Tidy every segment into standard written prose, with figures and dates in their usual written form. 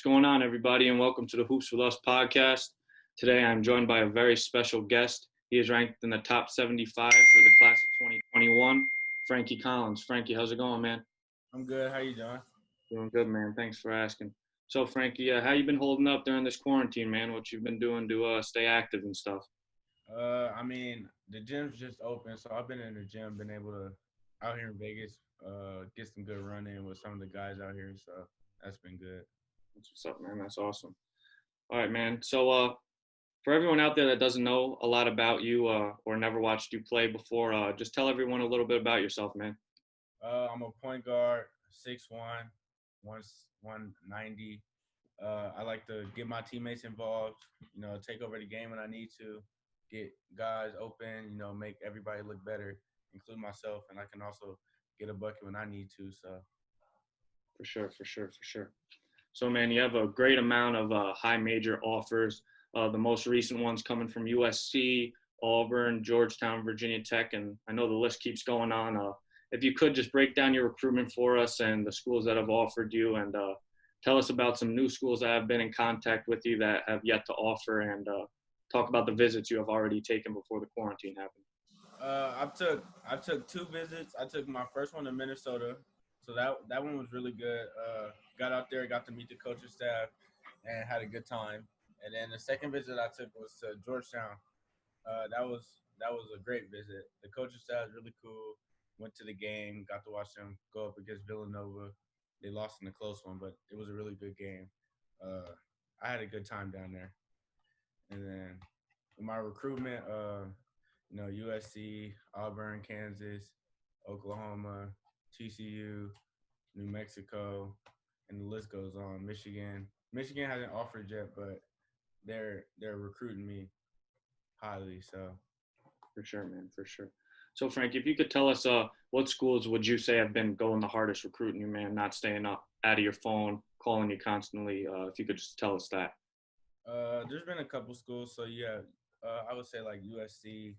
going on, everybody, and welcome to the Hoops with Us podcast. Today, I'm joined by a very special guest. He is ranked in the top 75 for the class of 2021, Frankie Collins. Frankie, how's it going, man? I'm good. How you doing? Doing good, man. Thanks for asking. So, Frankie, how you been holding up during this quarantine, man? What you've been doing to stay active and stuff? The gym's just open, so I've been in the gym, been able to out here in Vegas, get some good run in with some of the guys out here. So that's been good. That's what's up, man. That's awesome. All right, man. So, for everyone out there that doesn't know a lot about you or never watched you play before, just tell everyone a little bit about yourself, man. I'm a point guard, 6'1", 190. I like to get my teammates involved, take over the game when I need to, get guys open, make everybody look better, include myself, and I can also get a bucket when I need to. So, For sure. So, man, you have a great amount of high major offers. The most recent ones coming from USC, Auburn, Georgetown, Virginia Tech, and I know the list keeps going on. If you could just break down your recruitment for us and the schools that have offered you, and tell us about some new schools that have been in contact with you that have yet to offer, and talk about the visits you have already taken before the quarantine happened. I took two visits. I took my first one to Minnesota, so that one was really good. Got out there, got to meet the coaching staff, and had a good time. And then the second visit I took was to Georgetown. That was a great visit. The coaching staff is really cool. Went to the game, got to watch them go up against Villanova. They lost in a close one, but it was a really good game. I had a good time down there. And then my recruitment, USC, Auburn, Kansas, Oklahoma, TCU, New Mexico, and the list goes on. Michigan hasn't offered yet, but they're recruiting me highly. So For sure, man, for sure. So, Frank, if you could tell us what schools would you say have been going the hardest recruiting you, man, not staying up out of your phone, calling you constantly, if you could just tell us that. there's been a couple schools. So yeah, I would say like USC,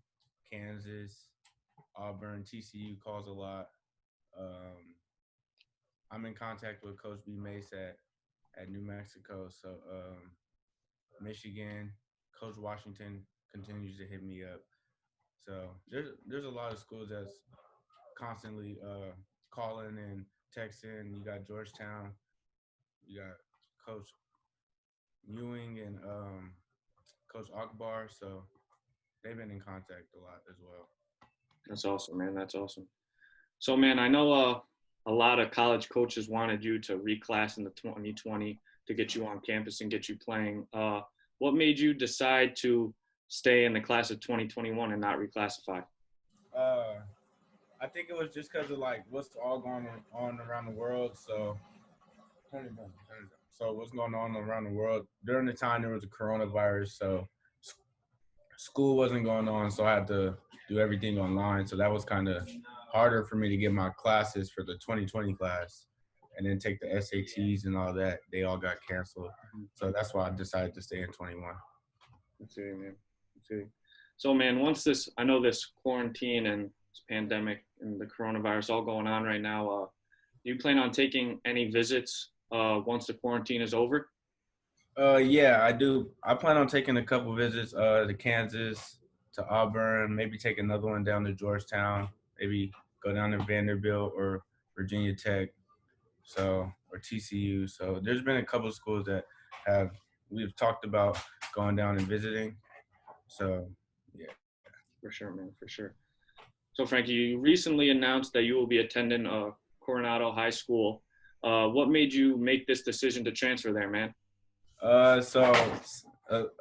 Kansas, Auburn, TCU calls a lot. Um, I'm in contact with Coach B. Mace at New Mexico. So Michigan, Coach Washington continues to hit me up. So there's a lot of schools that's constantly calling and texting. You got Georgetown, you got Coach Ewing and Coach Akbar. So they've been in contact a lot as well. That's awesome, man. That's awesome. So, man, I know a lot of college coaches wanted you to reclass in the 2020 to get you on campus and get you playing. What made you decide to stay in the class of 2021 and not reclassify? Uh, I think it was just because of like what's all going on around the world. So turn it down. So what's going on around the world during the time there was a coronavirus. So school wasn't going on, so I had to do everything online. So that was kind of harder for me to get my classes for the 2020 class, and then take the SATs and all that. They all got canceled. So that's why I decided to stay in 21. Let's see, man. Let's see. So, man, I know this quarantine and this pandemic and the coronavirus all going on right now. Do you plan on taking any visits once the quarantine is over? Yeah, I do. I plan on taking a couple visits to Kansas, to Auburn, maybe take another one down to Georgetown, maybe go down to Vanderbilt or Virginia Tech, so or TCU. So there's been a couple of schools that we've talked about going down and visiting. So yeah. For sure, man, for sure. So, Frankie, you recently announced that you will be attending Coronado High School. What made you make this decision to transfer there, man?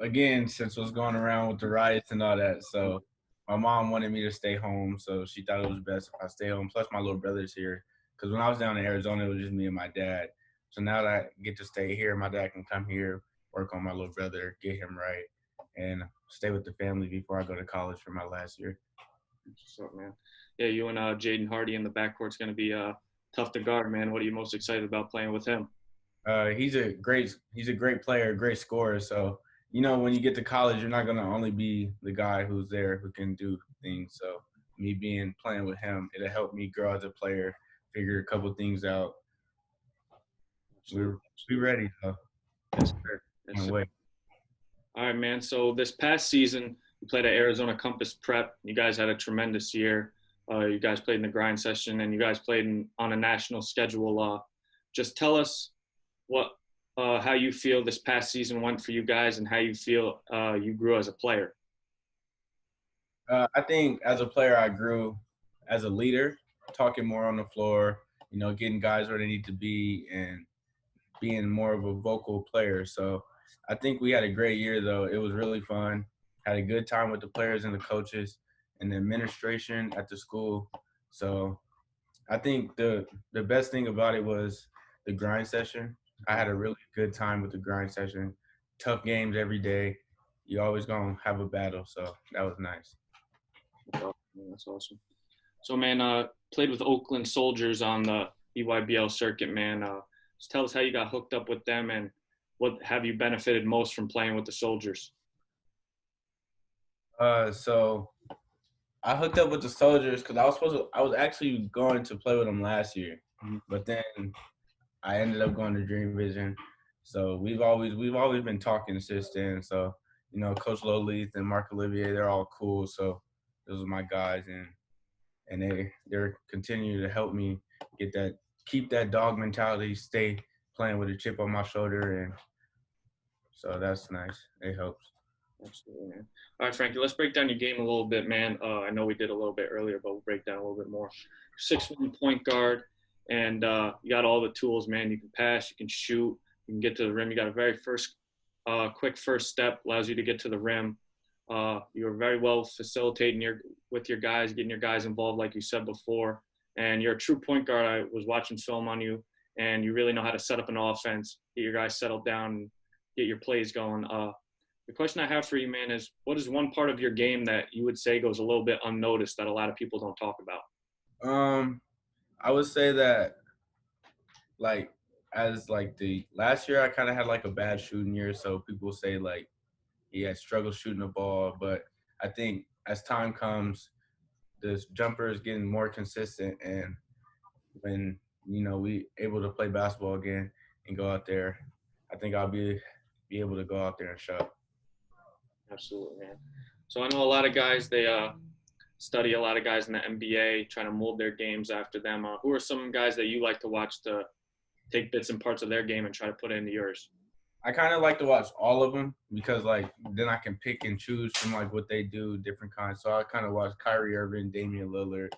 Again, since what's going around with the riots and all that, so my mom wanted me to stay home, so she thought it was best if I stay home. Plus, my little brother's here, because when I was down in Arizona, it was just me and my dad. So now that I get to stay here, my dad can come here, work on my little brother, get him right, and stay with the family before I go to college for my last year. What's up, man? Yeah, you and Jaden Hardy in the backcourt's going to be tough to guard, man. What are you most excited about playing with him? He's a great player, great scorer. So, when you get to college, you're not going to only be the guy who's there who can do things. So me playing with him, it'll help me grow as a player, figure a couple things out. We're ready, though. Yes, Can't sir. wait. All right, man. So this past season, you played at Arizona Compass Prep. You guys had a tremendous year. You guys played in the grind session, and you guys played on a national schedule. Just tell us what, how you feel this past season went for you guys, and how you feel you grew as a player. I think as a player, I grew as a leader, talking more on the floor, getting guys where they need to be and being more of a vocal player. So I think we had a great year, though. It was really fun. Had a good time with the players and the coaches and the administration at the school. So I think the best thing about it was the grind session. I had a really good time with the grind session. Tough games every day. You always gonna have a battle, so that was nice. That's awesome. That's awesome. So, man, played with Oakland Soldiers on the EYBL circuit, man. Just tell us how you got hooked up with them, and what have you benefited most from playing with the Soldiers? So I hooked up with the Soldiers because I was actually going to play with them last year, but then I ended up going to Dream Vision. So we've always been talking since then. So Coach Lowleith and Mark Olivier, they're all cool. So those are my guys, and they're continuing to help me keep that dog mentality, stay playing with a chip on my shoulder, and so that's nice. It helps. Absolutely, man. All right, Frankie, let's break down your game a little bit, man. I know we did a little bit earlier, but we'll break down a little bit more. 6'1" point guard, and you got all the tools, man. You can pass, you can shoot, you can get to the rim. You got a very quick first step, allows you to get to the rim. You're very well facilitating with your guys, getting your guys involved, like you said before. And you're a true point guard. I was watching film on you, and you really know how to set up an offense, get your guys settled down, and get your plays going. The question I have for you, man, is what is one part of your game that you would say goes a little bit unnoticed that a lot of people don't talk about? I would say that like as like the last year I kind of had like a bad shooting year, so people say like he had struggled shooting the ball, but I think as time comes, this jumper is getting more consistent, and when we able to play basketball again and go out there, I think I'll be able to go out there and show. Absolutely, man. So I know a lot of guys, they study a lot of guys in the NBA, trying to mold their games after them. Who are some guys that you like to watch to take bits and parts of their game and try to put it into yours? I kind of like to watch all of them because like then I can pick and choose from like what they do, different kinds. So I kind of watch Kyrie Irving, Damian Lillard.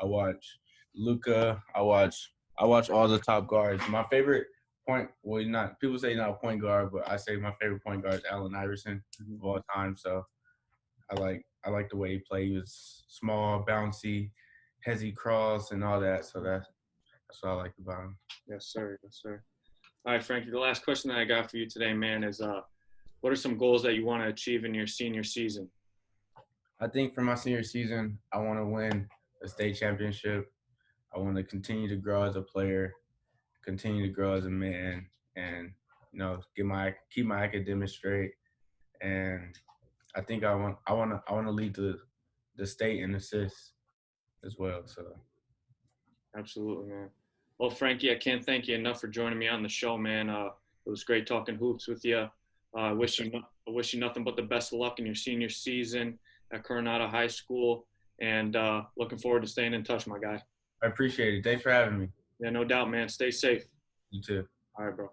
I watch Luca. I watch all the top guards. My favorite not people say not a point guard, but I say my favorite point guard is Allen Iverson of all time. So I like the way he played. He was small, bouncy, hezzy cross, and all that. So that's what I like about him. Yes, sir. Yes, sir. All right, Frankie, the last question that I got for you today, man, is what are some goals that you want to achieve in your senior season? I think for my senior season, I want to win a state championship. I want to continue to grow as a player, continue to grow as a man, and keep my academics straight. And I think I want to lead the state in assists as well. So Absolutely, man. Well, Frankie, I can't thank you enough for joining me on the show, man. It was great talking hoops with you. I wish you nothing but the best of luck in your senior season at Coronado High School, and looking forward to staying in touch, my guy. I appreciate it. Thanks for having me. Yeah, no doubt, man. Stay safe. You too. All right, bro.